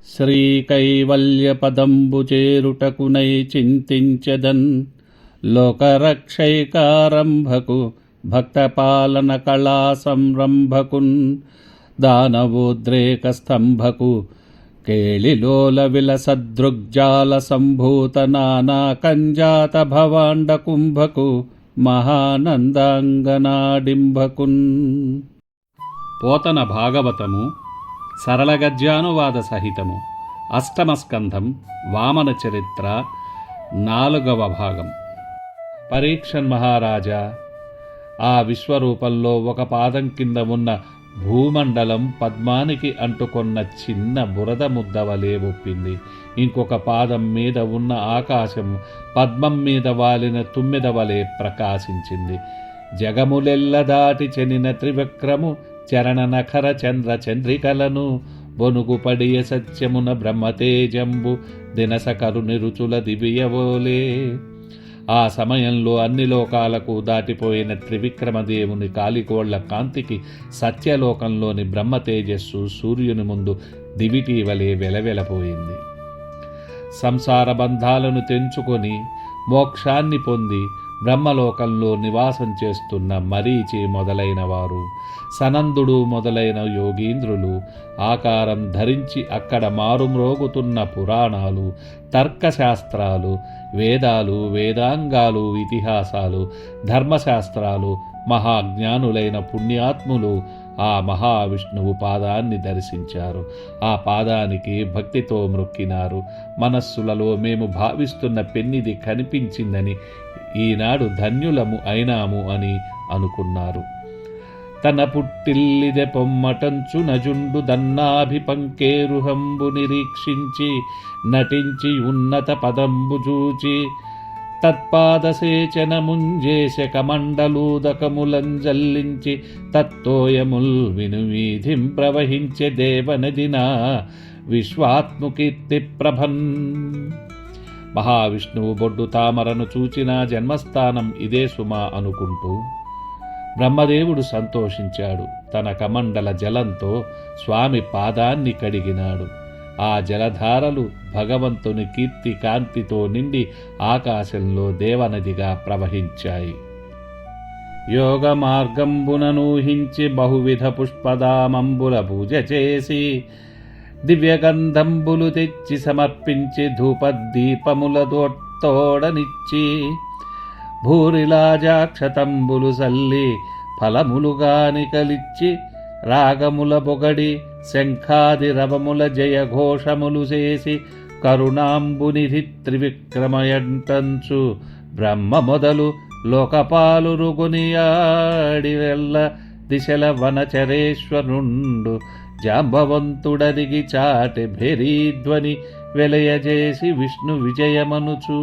శ్రీకైవల్యపదంబు చేరుటకునై చింతించెదన్ లోకరక్షైకారంభకు భక్తపాలన కళా సంరంభకున్ దానవోద్రేక స్తంభకు కేళిలోల విలసదృగ్జాల సంభూత నానా కంజాత భవాండ కుంభకు మహానందాంగనాడింభకున్. పోతన భాగవతము సరళ గద్యానువాద సహితము అష్టమ స్కంధం వామన చరిత్ర 4వ భాగం. పరీక్షన్ మహారాజా, ఆ విశ్వరూపంలో ఒక పాదం కింద ఉన్న భూమండలం పద్మానికి అంటుకొన్న చిన్న బురద ముద్దవలే ఒప్పింది. ఇంకొక పాదం మీద ఉన్న ఆకాశం పద్మం మీద వాలిన తుమ్మెదవలే ప్రకాశించింది. జగములెల్ల దాటి చెనిన త్రివిక్రము చరణ నఖర చంద్ర చంద్రికలను బొనుగుపడియ సత్యమున బ్రహ్మతేజంబు దినసకరు నిరుచుల దివ్యవోలే. ఆ సమయంలో అన్ని లోకాలకు దాటిపోయిన త్రివిక్రమదేవుని కాలికోళ్ల కాంతికి సత్యలోకంలోని బ్రహ్మతేజస్సు సూర్యుని ముందు దివిటీవలే వెలవెలపోయింది. సంసార బంధాలను తెంచుకొని మోక్షాన్ని పొంది బ్రహ్మలోకంలో నివాసం చేస్తున్న మరీచి మొదలైన వారు, సనందుడు మొదలైన యోగీంద్రులు, ఆకారం ధరించి అక్కడ మారుమ్రోగుతున్న పురాణాలు, తర్కశాస్త్రాలు, వేదాలు, వేదాంగాలు, ఇతిహాసాలు, ధర్మశాస్త్రాలు, మహాజ్ఞానులైన పుణ్యాత్ములు ఆ మహావిష్ణువు పాదాన్ని దర్శించారు. ఆ పాదానికి భక్తితో మ్రొక్కినారు. మనస్సులలో మేము భావిస్తున్న పెన్నిది కనిపించిందని, ఈనాడు ధన్యులము అయినాము అని అనుకున్నారు. తన పుట్టిల్లిదె పొమ్మటంచు నజుండు దన్నాభిపంకేరుహంబు నిరీక్షించి నటించి ఉన్నత పదంబు చూచి తత్పాదసేచనముంజేశ కమండలూదకములంజల్లించి తత్తోయముల్ వినువీధిం ప్రవహించే దేవనదినా విశ్వాత్ముకీర్తి ప్రభన్. మహావిష్ణువు బొడ్డు తామరను చూచిన జన్మస్థానం ఇదే సుమా అనుకుంటూ బ్రహ్మదేవుడు సంతోషించాడు. తన కమండల జలంతో స్వామి పాదాన్ని కడిగినాడు. ఆ జలధారలు భగవంతుని కీర్తి కాంతితో నిండి ఆకాశంలో దేవనదిగా ప్రవహించాయి. యోగ మార్గంబుననూహించి బహువిధ పుష్పదామంబుల పూజ చేసి దివ్యగంధంబులు తెచ్చి సమర్పించి ధూపదీపములతోడనిచ్చి భూరిలాజాక్షతంబులు సల్లి ఫలములుగాని కలిచ్చి రాగముల పొగడి శంఖాది రవముల జయఘోషములు చేసి కరుణాంబునిధి త్రివిక్రమయంటంచు బ్రహ్మ మొదలు లోకపాలురుగునియాడివెల్ల దిశల వనచరేశ్వరుండు జాంబవంతుడరిగి చాటి భేరీధ్వని వెలయజేసి విష్ణు విజయమనుచు.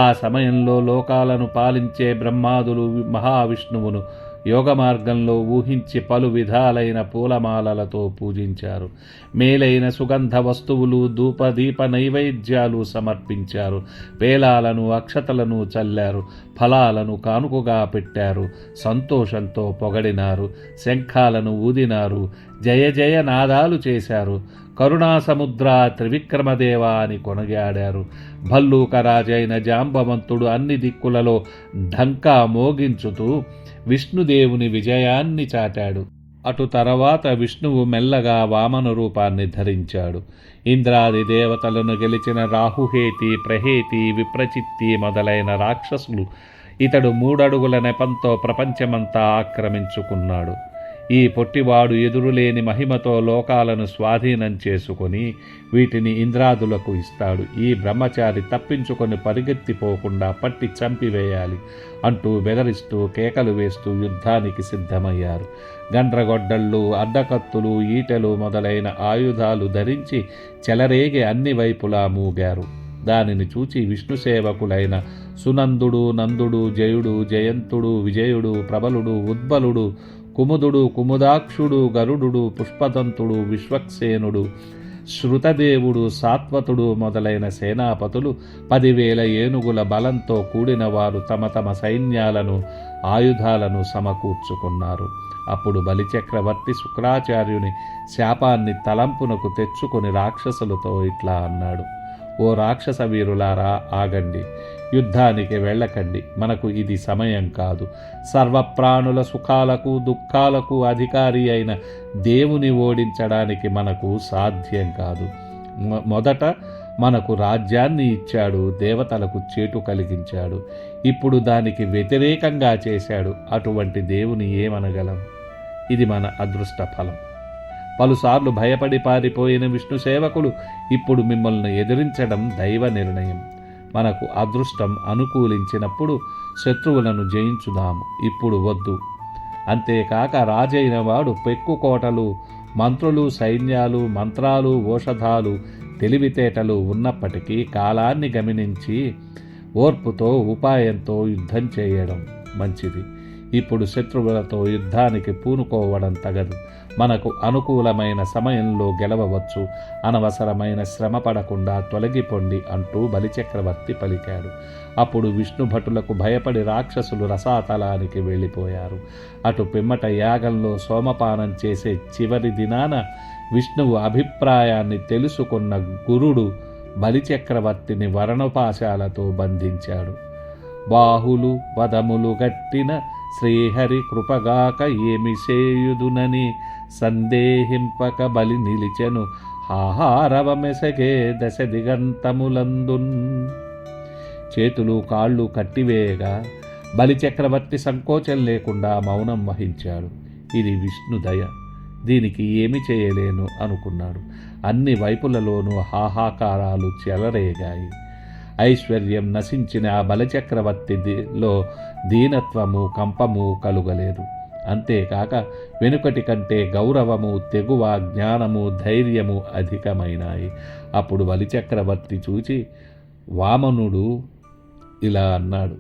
ఆ సమయంలో లోకాలను పాలించే బ్రహ్మాదులు మహావిష్ణువును యోగ మార్గంలో ఊహించి పలు విధాలైన పూలమాలలతో పూజించారు. మేలైన సుగంధ వస్తువులు, ధూపదీప నైవేద్యాలు సమర్పించారు. వేలాలను, అక్షతలను చల్లారు. ఫలాలను కానుకగా పెట్టారు. సంతోషంతో పొగడినారు. శంఖాలను ఊదినారు. జయ జయ నాదాలు చేశారు. కరుణాసముద్ర త్రివిక్రమదేవ అని కొనగాడారు. భల్లూకరాజైన జాంబవంతుడు అన్ని దిక్కులలో ఢంకా మోగించుతూ విష్ణుదేవుని విజయాన్ని చాటాడు. అటు తర్వాత విష్ణువు మెల్లగా వామన రూపాన్ని ధరించాడు. ఇంద్రాది దేవతలను గెలిచిన రాహుహేతి, ప్రహేతి, విప్రచిత్తి మొదలైన రాక్షసులు ఇతడు 3 అడుగుల నెపంతో ప్రపంచమంతా ఆక్రమించుకున్నాడు. ఈ పొట్టివాడు ఎదురులేని మహిమతో లోకాలను స్వాధీనం చేసుకొని వీటిని ఇంద్రాదులకు ఇస్తాడు. ఈ బ్రహ్మచారి తప్పించుకొని పరిగెత్తిపోకుండా పట్టి చంపివేయాలి అంటూ బెదరిస్తూ కేకలు వేస్తూ యుద్ధానికి సిద్ధమయ్యారు. గండ్రగొడ్డళ్ళు, అడ్డకత్తులు, ఈటెలు మొదలైన ఆయుధాలు ధరించి చెలరేగి అన్ని వైపులా మూగారు. దానిని చూచి విష్ణు సేవకులైన సునందుడు, నందుడు, జయుడు, జయంతుడు, విజయుడు, ప్రబలుడు, ఉద్బలుడు, కుముదుడు, కుముదాక్షుడు, గరుడు, పుష్పదంతుడు, విశ్వక్సేనుడు, శృతదేవుడు, సాత్వతుడు మొదలైన సేనాపతులు 10,000 ఏనుగుల బలంతో కూడిన వారు తమ తమ సైన్యాలను, ఆయుధాలను సమకూర్చుకున్నారు. అప్పుడు బలిచక్రవర్తి శుక్రాచార్యుని శాపాన్ని తలంపునకు తెచ్చుకొని రాక్షసులతో ఇట్లా అన్నాడు: ఓ రాక్షస వీరులారా, ఆగండి, యుద్ధానికి వెళ్ళకండి, మనకు ఇది సమయం కాదు. సర్వప్రాణుల సుఖాలకు దుఃఖాలకు అధికారి అయిన దేవుని ఓడించడానికి మనకు సాధ్యం కాదు. మొదట మనకు రాజ్యాన్ని ఇచ్చాడు, దేవతలకు చేటు కలిగించాడు, ఇప్పుడు దానికి వ్యతిరేకంగా చేశాడు. అటువంటి దేవుని ఏమనగలం? ఇది మన అదృష్ట ఫలం. పలుసార్లు భయపడి పారిపోయిన విష్ణు సేవకులు ఇప్పుడు మిమ్మల్ని ఎదిరించడం దైవ నిర్ణయం. మనకు అదృష్టం అనుకూలించినప్పుడు శత్రువులను జయించుదాము, ఇప్పుడు వద్దు. అంతేకాక రాజైన వాడు పెక్కు కోటలు, మంత్రులు, సైన్యాలు, మంత్రాలు, ఓషధాలు, తెలివితేటలు ఉన్నప్పటికీ కాలాన్ని గమనించి ఓర్పుతో ఉపాయంతో యుద్ధం చేయడం మంచిది. ఇప్పుడు శత్రువులతో యుద్ధానికి పూనుకోవడం తగదు. మనకు అనుకూలమైన సమయంలో గెలవవచ్చు. అనవసరమైన శ్రమ పడకుండా తొలగిపోండి అంటూ బలిచక్రవర్తి పలికాడు. అప్పుడు విష్ణు భటులకు భయపడి రాక్షసులు రసాతలానికి వెళ్ళిపోయారు. అటు పిమ్మట యాగంలో సోమపానం చేసే చివరి దినాన విష్ణువు అభిప్రాయాన్ని తెలుసుకున్న గురుడు బలిచక్రవర్తిని వర్ణపాశాలతో బంధించాడు. బాహులు వదములు గట్టిన శ్రీహరి కృపగాక ఏమి చేయుదునని సందేహింపక బలి నిలిచెను హాహారవమెసగే దశ దిగంతములందున్. చేతులు కాళ్ళు కట్టివేయగా బలిచక్రవర్తి సంకోచం లేకుండా మౌనం వహించాడు. ఇది విష్ణు దయ, దీనికి ఏమి చేయలేను అనుకున్నాడు. అన్ని వైపులలోనూ హాహాకారాలు చెలరేగాయి. ఐశ్వర్యం నశించిన ఆ బలిచక్రవర్తిలో దీనత్వము కంపము కలుగలేదు. అంతేకాక వెనుకటి కంటే గౌరవము, తెగువ, జ్ఞానము, ధైర్యము అధికమైనాయి. అప్పుడు బలిచక్రవర్తి చూచి వామనుడు ఇలా అన్నాడు: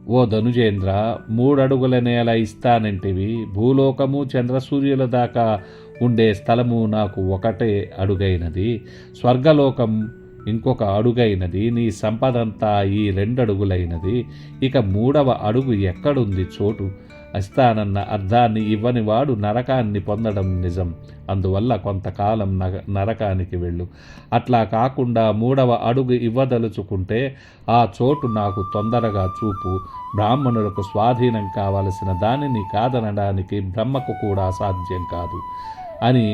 ఓ ధనుజేంద్ర, 3 అడుగుల నేల ఇస్తానంటివి. భూలోకము చంద్రసూర్యుల దాకా ఉండే స్థలము నాకు 1 అడుగైనది. స్వర్గలోకం ఇంకొక అడుగైనది. నీ సంపదంతా ఈ 2 అడుగులైనది. ఇక 3వ అడుగు ఎక్కడుంది చోటు? ఇస్తానన్న అర్థాన్ని ఇవ్వని వాడు నరకాన్ని పొందడం నిజం. అందువల్ల కొంతకాలం నరకానికి వెళ్ళు. అట్లా కాకుండా 3వ అడుగు ఇవ్వదలుచుకుంటే ఆ చోటు నాకు తొందరగా చూపు. బ్రాహ్మణులకు స్వాధీనం కావలసిన దానిని కాదనడానికి బ్రహ్మకు కూడా సాధ్యం కాదు అని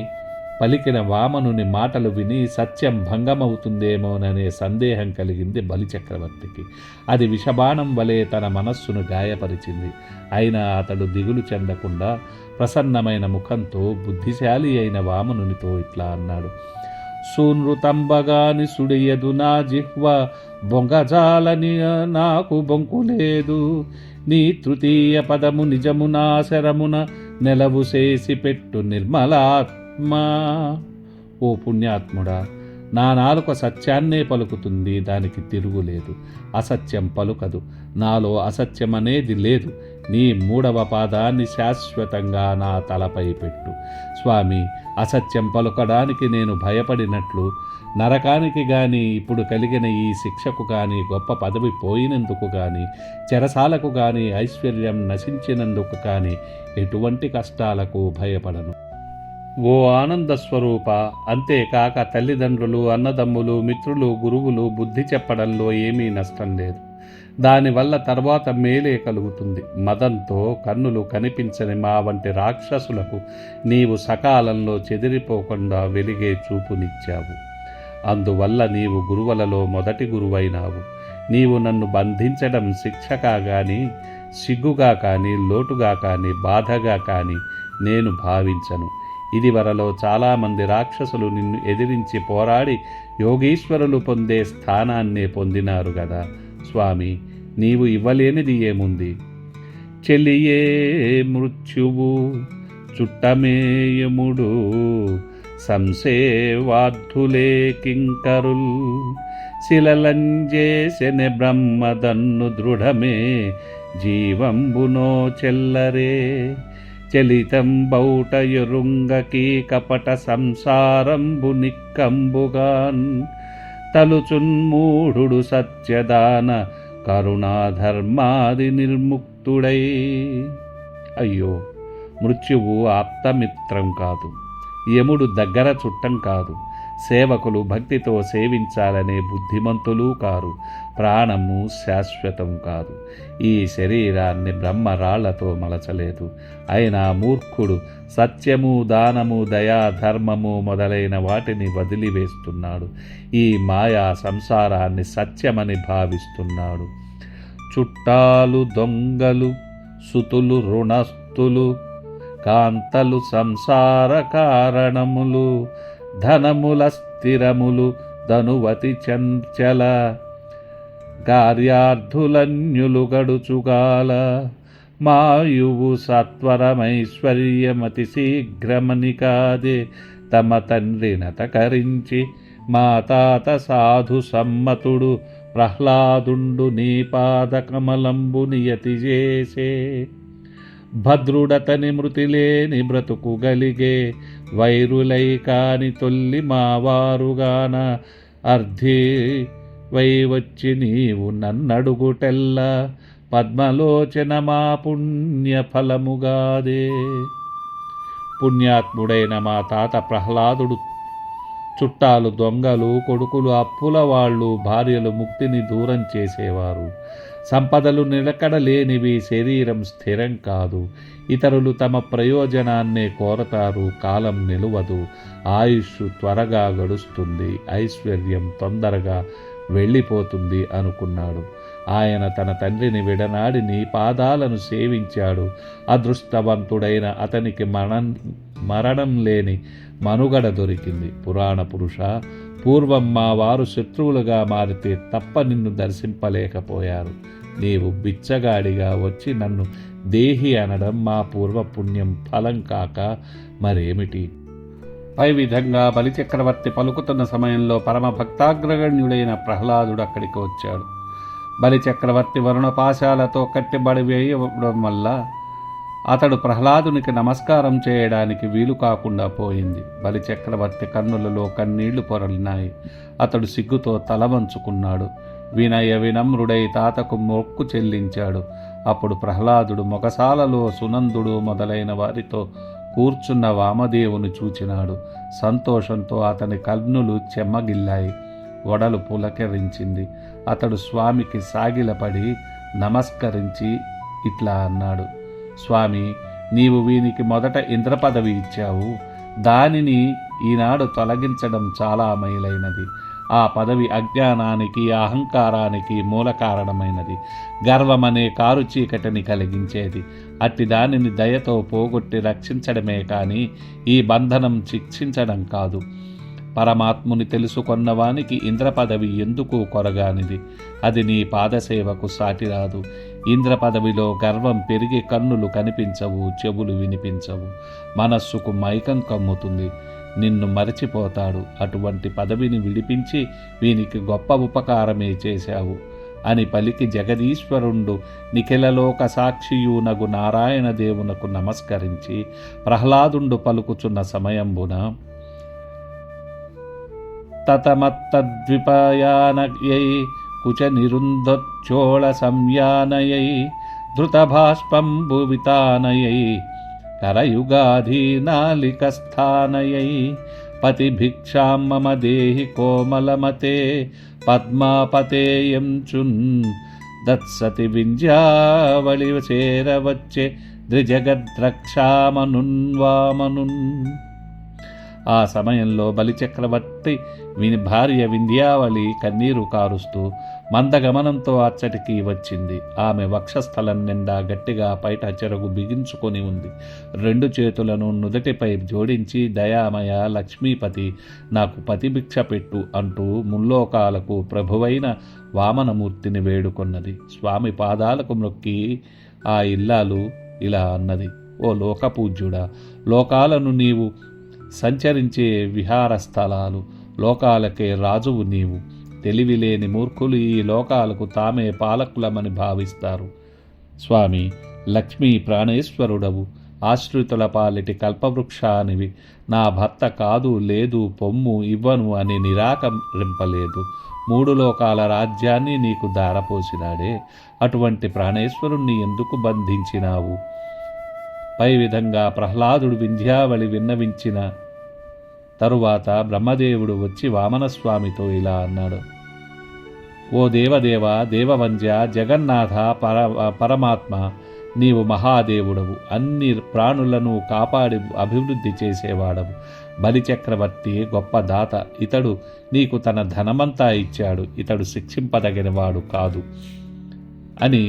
పలికిన వామనుని మాటలు విని సత్యం భంగమవుతుందేమోననే సందేహం కలిగింది బలిచక్రవర్తికి. అది విషబాణం వలె తన మనస్సును గాయపరిచింది. అయినా అతడు దిగులు చెందకుండా ప్రసన్నమైన ముఖంతో బుద్ధిశాలి అయిన వామనునితో ఇట్లా అన్నాడు: సూనృతంబగాని సుడియదు నా జిహ్వ, బొంగజాలని నాకు బొంకులేదు. నీ తృతీయ పదము నిజము నా శరమున, నెలవు చేసి పెట్టు నిర్మలాత్మా. ఓ పుణ్యాత్ముడా, నా నాలుక సత్యాన్నే పలుకుతుంది, దానికి తిరుగులేదు. అసత్యం పలుకదు. నాలో అసత్యం అనేది లేదు. నీ 3వ పాదాన్ని శాశ్వతంగా నా తలపై పెట్టు. స్వామి, అసత్యం పలుకడానికి నేను భయపడినట్లు నరకానికి గాని, ఇప్పుడు కలిగిన ఈ శిక్షకు గాని, గొప్ప పదవి పోయినందుకు గాని, చెరసాలకు గాని, ఐశ్వర్యం నశించినందుకు గాని ఎటువంటి కష్టాలకు భయపడను. ఓ ఆనంద స్వరూప, అంతేకాక తల్లిదండ్రులు, అన్నదమ్ములు, మిత్రులు, గురువులు బుద్ధి చెప్పడంలో ఏమీ నష్టం లేదు. దానివల్ల తర్వాత మేలే కలుగుతుంది. మదంతో కన్నులు కనిపించని మా వంటి రాక్షసులకు నీవు సకాలంలో చెదిరిపోకుండా వెలిగే చూపునిచ్చావు. అందువల్ల నీవు గురువులలో మొదటి గురువైనావు. నీవు నన్ను బంధించడం శిక్షగా కానీ, సిగ్గుగా కానీ, లోటుగా కానీ, బాధగా కానీ నేను భావించను. ఇదివరలో చాలామంది రాక్షసులు నిన్ను ఎదిరించి పోరాడి యోగీశ్వరులు పొందే స్థానాన్నే పొందినారు గదా స్వామి, నీవు ఇవ్వలేనిది ఏముంది? చెలియే మృత్యువు చుట్టమేయముడు, సంసేవాద్ధులే కింకరుల్, శిలలంజేసెనె బ్రహ్మదన్ను దృఢమే జీవంబునో చెల్లరే. చలితం బౌట ఎరుంగకీ కపట సంసారంబు నిక్కంబుగాన్, తలుచున్మూఢుడు సత్యదాన కరుణాధర్మాది నిర్ముక్తుడై. అయ్యో, మృత్యువు ఆప్తమిత్రం కాదు, యముడు దగ్గర చుట్టం కాదు, సేవకులు భక్తితో సేవించాలనే బుద్ధిమంతులు కారు, ప్రాణము శాశ్వతం కాదు. ఈ శరీరాన్ని బ్రహ్మ రాళ్లతో మలచలేదు. అయినా మూర్ఖుడు సత్యము, దానము, దయా, ధర్మము మొదలైన వాటిని వదిలివేస్తున్నాడు. ఈ మాయా సంసారాన్ని సత్యమని భావిస్తున్నాడు. చుట్టాలు దొంగలు, సుతులు రుణస్థులు, కాంతలు సంసార కారణములు, ధనముల స్థిరములు, ధనువతి చంచల, కార్యార్థులన్యులు గడుచుగాల, మాయువు సత్వరమైశ్వర్యమతి శీఘ్రమని కాదే, తమ తండ్రి నతకరించి మా తాత సాధు సమ్మతుడు ప్రహ్లాదుండు నీ పాదకమలంబు నియతి చేసే, భద్రుడతని మృతిలేని బ్రతుకు గలిగే, వైరులై కాని తొల్లి మావారుగాన, అర్ధి వై వచ్చి నీవు నన్నడుగుటెల్ల, పద్మలోచన మా పుణ్య ఫలముగాదే. పుణ్యాత్ముడైన మా తాత ప్రహ్లాదుడు చుట్టాలు దొంగలు, కొడుకులు అప్పుల వాళ్ళు, భార్యలు ముక్తిని దూరం చేసేవారు. సంపదలు నిలకడలేనివి, శరీరం స్థిరం కాదు. ఇతరులు తమ ప్రయోజనాన్నే కోరతారు. కాలం నిలువదు, ఆయుష్ త్వరగా గడుస్తుంది, ఐశ్వర్యం తొందరగా వెళ్ళిపోతుంది అనుకున్నాడు. ఆయన తన తండ్రిని విడనాడి నీ పాదాలను సేవించాడు. అదృష్టవంతుడైన అతనికి మరణం లేని మనుగడ దొరికింది. పురాణ పురుష, పూర్వం మా వారు శత్రువులుగా మారితే తప్ప నిన్ను దర్శింపలేకపోయారు. నీవు బిచ్చగాడిగా వచ్చి నన్ను దేహి అనడం మా పూర్వపుణ్యం ఫలం కాక మరేమిటి? పై విధంగా బలిచక్రవర్తి పలుకుతున్న సమయంలో పరమ భక్తాగ్రగణ్యుడైన ప్రహ్లాదుడు అక్కడికి వచ్చాడు. బలిచక్రవర్తి వరుణపాశాలతో కట్టిబడి వేయడం వల్ల అతడు ప్రహ్లాదునికి నమస్కారం చేయడానికి వీలు కాకుండా పోయింది. బలిచక్రవర్తి కన్నులలో కన్నీళ్లు పొరలినాయి. అతడు సిగ్గుతో తల వంచుకున్నాడు. వినయ వినమ్రుడై తాతకు మొక్కు చెల్లించాడు. అప్పుడు ప్రహ్లాదుడు మొగసాలలో సునందుడు మొదలైన వారితో కూర్చున్న వామదేవుని చూచినాడు. సంతోషంతో అతని కన్నులు చెమ్మగిల్లాయి, వడలు పులకరించింది. అతడు స్వామికి సాగిలపడి నమస్కరించి ఇట్లా అన్నాడు: స్వామి, నీవు వీనికి మొదట ఇంద్ర పదవి ఇచ్చావు. దానిని ఈనాడు తొలగించడం చాలా మేలైనది. ఆ పదవి అజ్ఞానానికి, అహంకారానికి మూల కారణమైనది. గర్వమనే కారు చీకటిని కలిగించేది. అట్టి దానిని దయతో పోగొట్టి రక్షించడమే కానీ ఈ బంధనం శిక్షించడం కాదు. పరమాత్ముని తెలుసుకొన్నవానికి ఇంద్ర పదవి ఎందుకు కొరగానిది. అది నీ పాదసేవకు సాటిరాదు. ఇంద్ర పదవిలో గర్వం పెరిగి కన్నులు కనిపించవు, చెవులు వినిపించవు, మనస్సుకు మైకం కమ్ముతుంది, నిన్ను మరచిపోతాడు. అటువంటి పదవిని విడిపించి వీనికి గొప్ప ఉపకారమే చేశావు అని పలికి జగదీశ్వరుండు నిఖిలలోక సాక్షియునగు నారాయణ దేవునకు నమస్కరించి ప్రహ్లాదుండు పలుకుచున్న సమయంబున తతమత్తద్విపయానయై కుచ నిరుంధోళ సంయానయై ధృతభాష్పంబు వితానయై కరయుగాధీనాలికస్థానయై పతిభిక్షాం మమ దేహి కోమలమతే పద్మాపతేయంచున్ దత్సతి వింధ్యావళి చేరవచ్చే ద్రిజగద్రక్షామనున్వామనున్. ఆ సమయంలో బలిచక్రవర్తి విని భార్య వింధ్యావళి కన్నీరు కారుస్తూ మందగమనంతో అచ్చటికి వచ్చింది. ఆమె వక్షస్థలం నిండా గట్టిగా పైట చెరగు బిగించుకొని ఉంది. రెండు చేతులను నుదటిపై జోడించి, దయామయ లక్ష్మీపతి, నాకు పతిభిక్ష పెట్టు అంటూ ముల్లోకాలకు ప్రభువైన వామనమూర్తిని వేడుకొన్నది. స్వామి పాదాలకు మ్రొక్కి ఆ ఇల్లాలు ఇలా అన్నది: ఓ లోకపూజ్యుడా, లోకాలను నీవు సంచరించే విహార స్థలాలు, లోకాలకే రాజువు నీవు. తెలివిలేని మూర్ఖులు ఈ లోకాలకు తామే పాలకులమని భావిస్తారు. స్వామి, లక్ష్మీ ప్రాణేశ్వరుడవు, ఆశ్రితుల పాలిటి కల్పవృక్షానివి. నా భర్త కాదు, లేదు, పొమ్ము ఇవ్వను అని నిరాకరింపలేదు. మూడు లోకాల రాజ్యాన్ని నీకు దారపోసినాడే. అటువంటి ప్రాణేశ్వరుణ్ణి ఎందుకు బంధించినావు? పై విధంగా ప్రహ్లాదుడు వింధ్యావళి విన్నవించిన తరువాత బ్రహ్మదేవుడు వచ్చి వామనస్వామితో ఇలా అన్నాడు: ఓ దేవదేవ, దేవవంద్య, జగన్నాథ, పరమాత్మ, నీవు మహాదేవుడవు, అన్ని ప్రాణులను కాపాడి అభివృద్ధి చేసేవాడవు. బలిచక్రవర్తి గొప్ప దాత, ఇతడు నీకు తన ధనమంతా ఇచ్చాడు, ఇతడు శిక్షింపదగినవాడు కాదు అని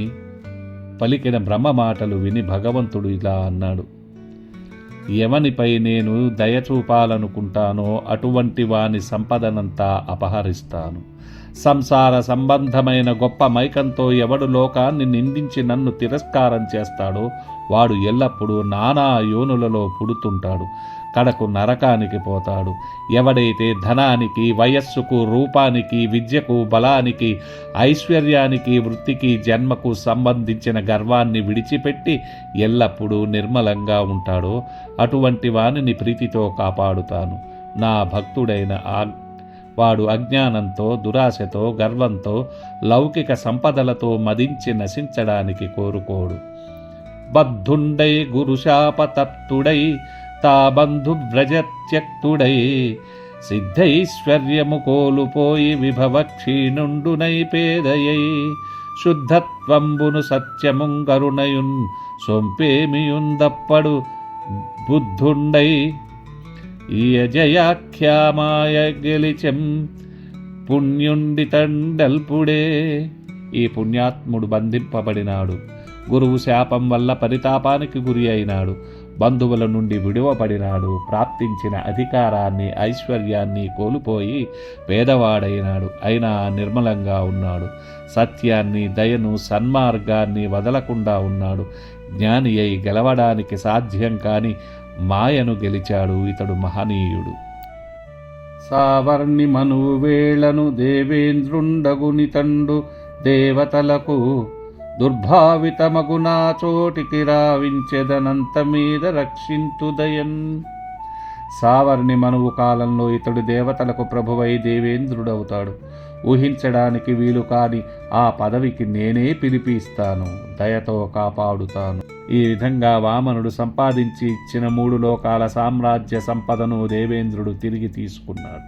పలికిన బ్రహ్మ మాటలు విని భగవంతుడు ఇలా అన్నాడు: ఎవనిపై నేను దయ చూపాలనుకుంటానో అటువంటి వాని సంపదనంతా అపహరిస్తాను. సంసార సంబంధమైన గొప్ప మైకంతో ఎవడు లోకాన్ని నిందించి నన్ను తిరస్కారం చేస్తాడో వాడు ఎల్లప్పుడూ నానా యోనులలో పుడుతుంటాడు, కడకు నరకానికి పోతాడు. ఎవడైతే ధనానికి, వయస్సుకు, రూపానికి, విద్యకు, బలానికి, ఐశ్వర్యానికి, వృత్తికి, జన్మకు సంబంధించిన గర్వాన్ని విడిచిపెట్టి ఎల్లప్పుడూ నిర్మలంగా ఉంటాడో అటువంటి వానిని ప్రీతితో కాపాడుతాను. నా భక్తుడైన వాడు అజ్ఞానంతో, దురాశతో, గర్వంతో, లౌకిక సంపదలతో మదించి నశించడానికి కోరుకోడు. బద్ధుండై గురుశాపతప్తుడై తా బంధు వ్రజత్యక్తుడై సిద్ధైశ్వర్యము కోలుపోయి విభవ క్షీణుండునై పేదయై శుద్ధత్వంబును సత్యముంగరుణయున్ సొంపేమియుందప్పడు బుద్ధుండై ఈయజయాఖ్యామాయ గెలిచెం పుణ్యుండి తండల్పుడే. ఈ పుణ్యాత్ముడు బంధింపబడినాడు, గురువు శాపం వల్ల పరితాపానికి గురి అయినాడు, బంధువుల నుండి విడువబడినాడు, ప్రాప్తించిన అధికారాన్ని, ఐశ్వర్యాన్ని కోల్పోయి పేదవాడైనాడు, అయినా నిర్మలంగా ఉన్నాడు. సత్యాన్ని, దయను, సన్మార్గాన్ని వదలకుండా ఉన్నాడు. జ్ఞాని అయి గెలవడానికి సాధ్యం కాని మాయను గెలిచాడు. ఇతడు మహనీయుడు. సావర్ణి మనువు వేళను దేవేంద్రుండగునితండు దేవతలకు దుర్భావితమగునా చోటికి రావించెదనంత మీద రక్షింతుదయన్. సావర్ణి మనువు కాలంలో ఇతడు దేవతలకు ప్రభువై దేవేంద్రుడవుతాడు. ఊహించడానికి వీలు కాని ఆ పదవికి నేనే పిలిపిస్తాను, దయతో కాపాడుతాను. ఈ విధంగా వామనుడు సంపాదించి ఇచ్చిన 3 లోకాల సామ్రాజ్య సంపదను దేవేంద్రుడు తిరిగి తీసుకున్నాడు.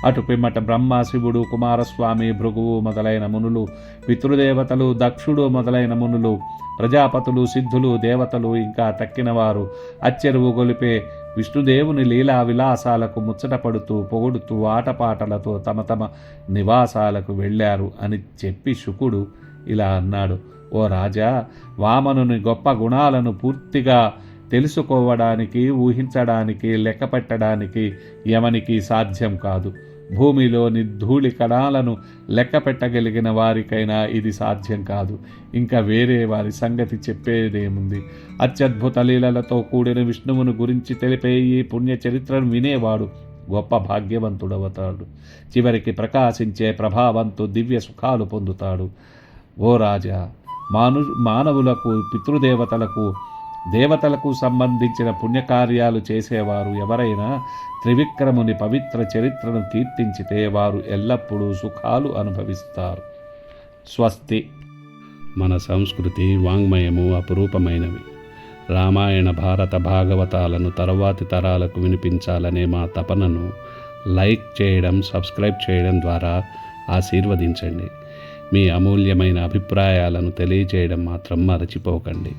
అటు పిమ్మట బ్రహ్మ, శివుడు, కుమారస్వామి, భృగువు మొదలైన మునులు, పితృదేవతలు, దక్షుడు మొదలైన మునులు, ప్రజాపతులు, సిద్ధులు, దేవతలు, ఇంకా తక్కినవారు అచ్చెరువు గొలిపే విష్ణుదేవుని లీలా విలాసాలకు ముచ్చటపడుతూ, పొగుడుతూ, ఆటపాటలతో తమ తమ నివాసాలకు వెళ్ళారు అని చెప్పి శుకుడు ఇలా అన్నాడు: ఓ రాజా, వామనుని గొప్ప గుణాలను పూర్తిగా తెలుసుకోవడానికి, ఊహించడానికి, లెక్కపెట్టడానికి ఎవనికి సాధ్యం కాదు. భూమిలోని ధూళి కణాలను లెక్క పెట్టగలిగిన వారికైనా ఇది సాధ్యం కాదు. ఇంకా వేరే వారి సంగతి చెప్పేదేముంది? అత్యద్భుత లీలలతో కూడిన విష్ణువుని గురించి తెలిపే ఈ పుణ్య చరిత్రను వినేవాడు గొప్ప భాగ్యవంతుడవుతాడు. చివరికి ప్రకాశించే ప్రభావంతో దివ్య సుఖాలు పొందుతాడు. ఓ రాజా, మానవులకు, పితృదేవతలకు, దేవతలకు సంబంధించిన పుణ్యకార్యాలు చేసేవారు ఎవరైనా త్రివిక్రముని పవిత్ర చరిత్రను కీర్తించితే వారు ఎల్లప్పుడూ సుఖాలు అనుభవిస్తారు. స్వస్తి. మన సంస్కృతి, వాంగ్మయము అపురూపమైనవి. రామాయణ, భారత, భాగవతాలను తరువాతి తరాలకు వినిపించాలనే మా తపనను లైక్ చేయడం, సబ్స్క్రైబ్ చేయడం ద్వారా ఆశీర్వదించండి. మీ అమూల్యమైన అభిప్రాయాలను తెలియజేయడం మాత్రం మరచిపోకండి.